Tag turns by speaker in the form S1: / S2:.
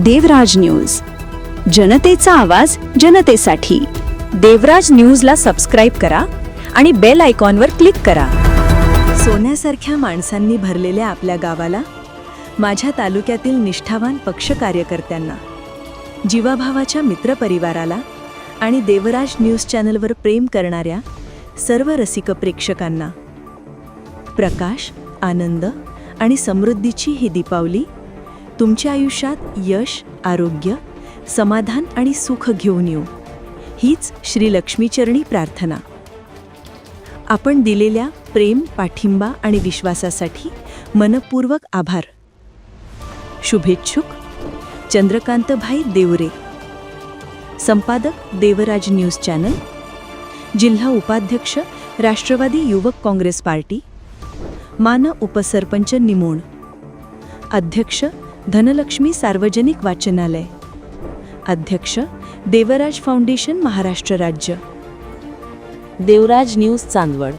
S1: देवराज news, जनतेचा आवाज जनतेसाठी. देवराज न्यूजला सबस्क्राईब करा आणि बेल आयकॉनवर क्लिक करा. सोन्यासारख्या माणसांनी भरलेल्या आपल्या गावाला, माझ्या तालुक्यातील निष्ठावान पक्ष कार्यकर्त्यांना, जीवाभावाच्या मित्रपरिवाराला आणि देवराज न्यूज चॅनलवर प्रेम करणाऱ्या सर्व रसिक प्रेक्षकांना प्रकाश, आनंद आणि समृद्धीची ही दीपावली तुमच्या आयुष्यात यश, आरोग्य, समाधान आणि सुख घेऊन येऊ, हीच श्री लक्ष्मीचरणी प्रार्थना. आपण दिलेल्या प्रेम, पाठिंबा आणि विश्वासासाठी मनपूर्वक आभार. शुभेच्छुक चंद्रकांतभाई देवरे, संपादक देवराज न्यूज चॅनल, जिल्हा उपाध्यक्ष राष्ट्रवादी युवक काँग्रेस पार्टी, मान उपसरपंच निमोण, अध्यक्ष धनलक्ष्मी सार्वजनिक वाचनालय, अध्यक्ष देवराज फाउंडेशन महाराष्ट्र राज्य.
S2: देवराज न्यूज चांदवड.